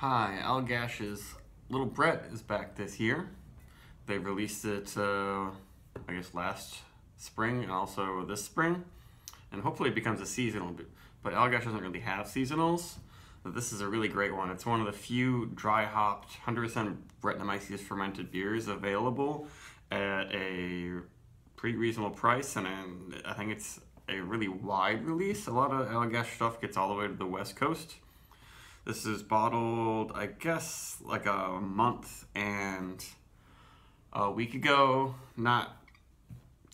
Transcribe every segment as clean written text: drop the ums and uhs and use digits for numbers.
Hi, Allagash's Little Brett is back this year. They released it, I guess, last spring and also this spring. And hopefully it becomes a seasonal, but Allagash doesn't really have seasonals. But this is a really great one. It's one of the few dry hopped 100% Brettanomyces fermented beers available at a pretty reasonable price, and I think it's a really wide release. A lot of Allagash stuff gets all the way to the West Coast. This is bottled, I guess, like a month and a week ago. Not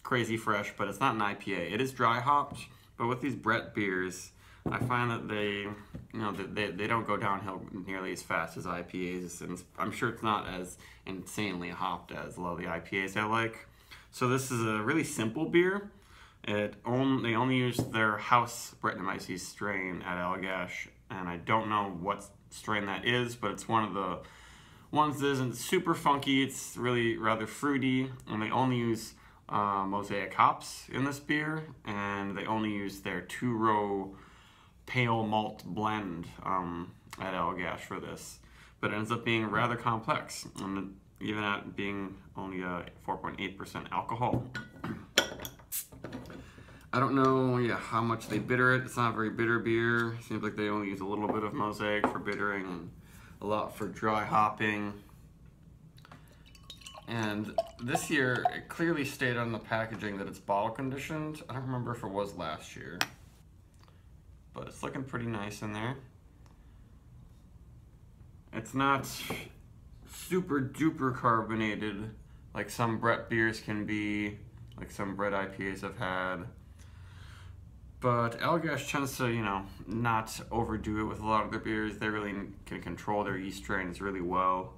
crazy fresh, but it's not an IPA. It is dry hopped, but with these Brett beers, I find that they don't go downhill nearly as fast as IPAs, and I'm sure it's not as insanely hopped as a lot of the IPAs I like. So this is a really simple beer. They only use their house Brettanomyces strain at Allagash, and I don't know what strain that is, but it's one of the ones that isn't super funky. It's really rather fruity, and they only use mosaic hops in this beer, and they only use their 2-row pale malt blend at Allagash for this. But it ends up being rather complex, and even at being only a 4.8% alcohol. I don't know how much they bitter it. It's not a very bitter beer. Seems like they only use a little bit of mosaic for bittering and a lot for dry hopping. And this year, it clearly stayed on the packaging that it's bottle conditioned. I don't remember if it was last year, but it's looking pretty nice in there. It's not super duper carbonated like some Brett beers can be, like some Brett IPAs I've had. But Allagash tends to, not overdo it with a lot of their beers. They really can control their yeast strains really well.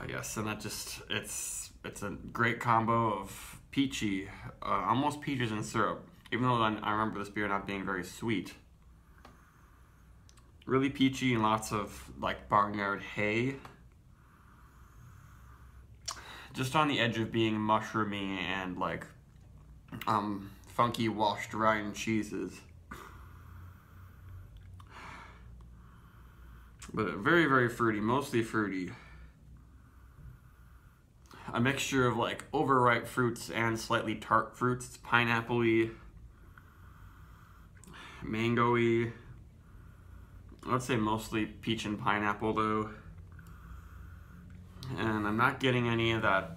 Yes, and it's a great combo of peachy, almost peaches and syrup, even though I remember this beer not being very sweet. Really peachy and lots of like barnyard hay. Just on the edge of being mushroomy and like funky washed rind cheeses. But very, very fruity, mostly fruity. A mixture of like overripe fruits and slightly tart fruits. It's pineapple-y, mango-y. I would say mostly peach and pineapple though. And I'm not getting any of that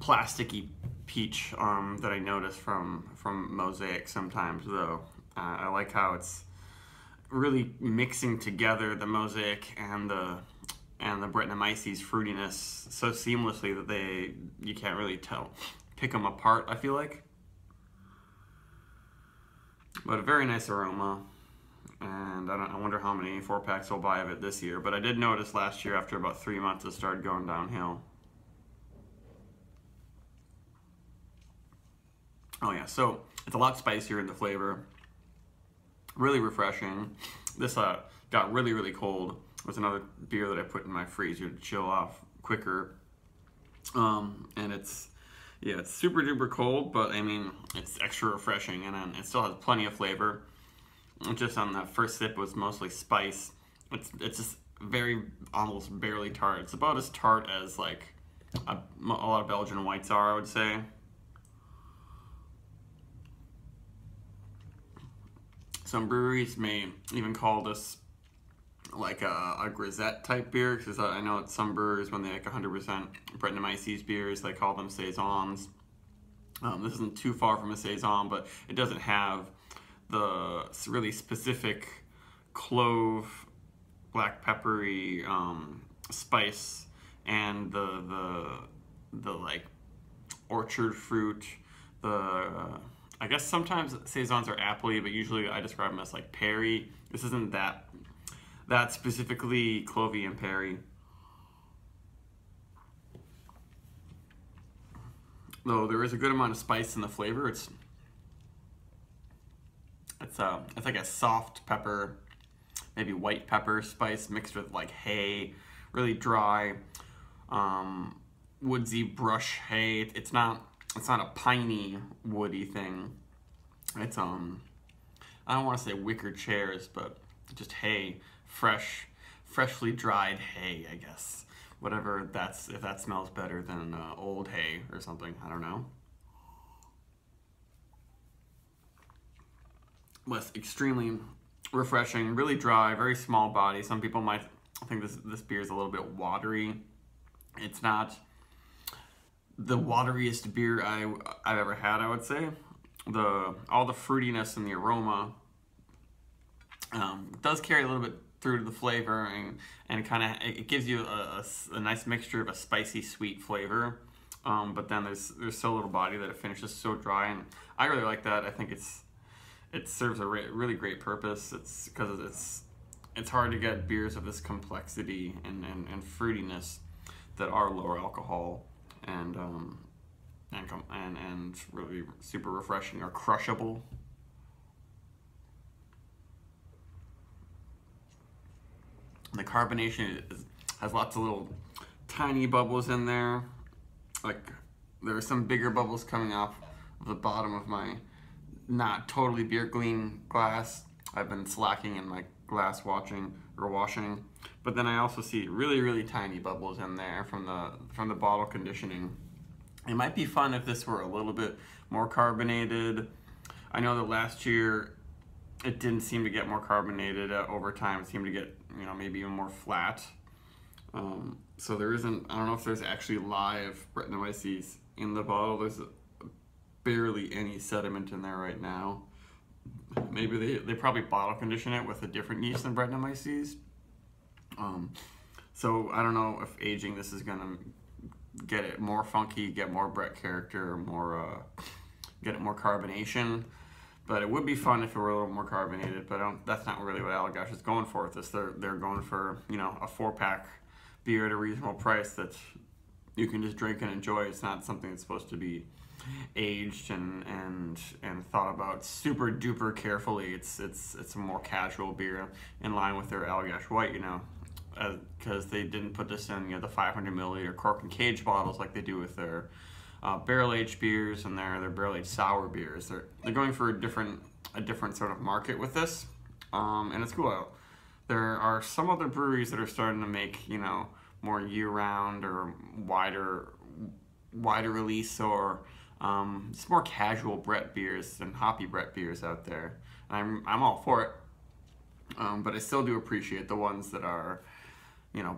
plasticky peach that I notice from mosaic sometimes though. I like how it's really mixing together the mosaic and the Brettanomyces fruitiness so seamlessly that you can't really pick them apart, I feel like. But a very nice aroma, and I wonder how many 4-packs I'll buy of it this year. But I did notice last year after about 3 months it started going downhill. Oh yeah, so it's a lot spicier in the flavor. Really refreshing. This got really, really cold. It was another beer that I put in my freezer to chill off quicker. And it's super duper cold, but I mean, it's extra refreshing, and then it still has plenty of flavor. Just on that first sip was mostly spice. It's just almost barely tart. It's about as tart as like a lot of Belgian whites are, I would say. Some breweries may even call this like a grisette type beer, because I know at some brewers, when they make 100% Brettanomyces beers, they call them saisons. This isn't too far from a saison, but it doesn't have the really specific clove, black peppery spice, and the like orchard fruit. I guess sometimes saisons are appley, but usually I describe them as like perry. This isn't that specifically clovey and perry. Though there is a good amount of spice in the flavor. It's like a soft pepper, maybe white pepper spice mixed with like hay, really dry, woodsy brush hay. It's not a piney, woody thing. It's I don't want to say wicker chairs, but just hay freshly dried hay, I guess. Whatever that's, if that smells better than old hay or something, I don't know. Was extremely refreshing, really dry, very small body. Some people might think this beer is a little bit watery. It's not the wateriest beer I've ever had, I would say. All the fruitiness and the aroma does carry a little bit through to the flavor, and kind of it gives you a nice mixture of a spicy sweet flavor. But then there's so little body that it finishes so dry, and I really like that. I think it serves a really great purpose. It's because it's hard to get beers of this complexity and fruitiness that are lower alcohol and really super refreshing or crushable. The carbonation has lots of little tiny bubbles in there. Like, there are some bigger bubbles coming off of the bottom of my not totally beer clean glass. I've been slacking in my glass washing, but then I also see really tiny bubbles in there from the bottle conditioning. It might be fun if this were a little bit more carbonated. I know that last year it didn't seem to get more carbonated over time. It seemed to get, maybe even more flat. So there isn't, I don't know if there's actually live Brettanomyces in the bottle. There's barely any sediment in there right now. Maybe they probably bottle condition it with a different yeast than Brettanomyces. So I don't know if aging this is gonna get it more funky, get more Brett character, get it more carbonation. But it would be fun if it were a little more carbonated, but that's not really what Allagash is going for with this. They're going for, a 4-pack beer at a reasonable price that you can just drink and enjoy. It's not something that's supposed to be aged and thought about super duper carefully. It's a more casual beer in line with their Allagash White, because they didn't put this in the 500 milliliter cork and cage bottles like they do with their barrel-aged beers and their barrel-aged sour beers. They're going for a different sort of market with this, and it's cool. There are some other breweries that are starting to make more year-round or wider release or just more casual Brett beers and hoppy Brett beers out there. And I'm all for it, but I still do appreciate the ones that are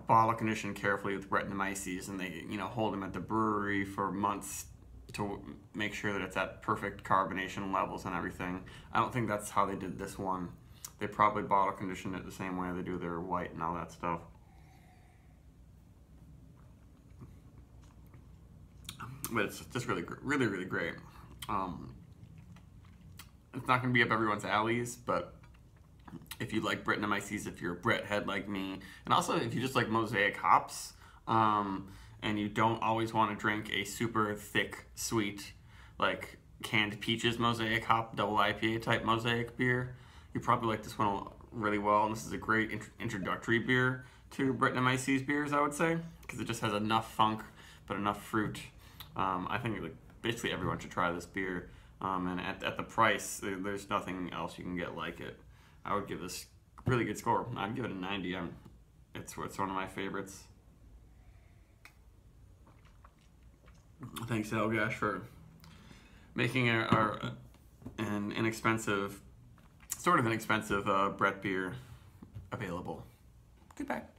bottle conditioned carefully with Brettanomyces, and they, hold them at the brewery for months to make sure that it's at perfect carbonation levels and everything. I don't think that's how they did this one. They probably bottle conditioned it the same way they do their white and all that stuff. But it's just really great. It's not going to be up everyone's alleys, but if you like Brettanomyces, if you're a Brett head like me, and also if you just like Mosaic hops, and you don't always want to drink a super thick, sweet, like canned peaches Mosaic hop, double IPA type Mosaic beer, you probably like this one really well. And this is a great introductory beer to Brettanomyces beers, I would say, because it just has enough funk, but enough fruit. I think basically everyone should try this beer, and at the price, there's nothing else you can get like it. I would give this a really good score. I'd give it a 90. It's one of my favorites. Thanks, Allagash, for making an inexpensive, sort of inexpensive Brett beer available. Goodbye.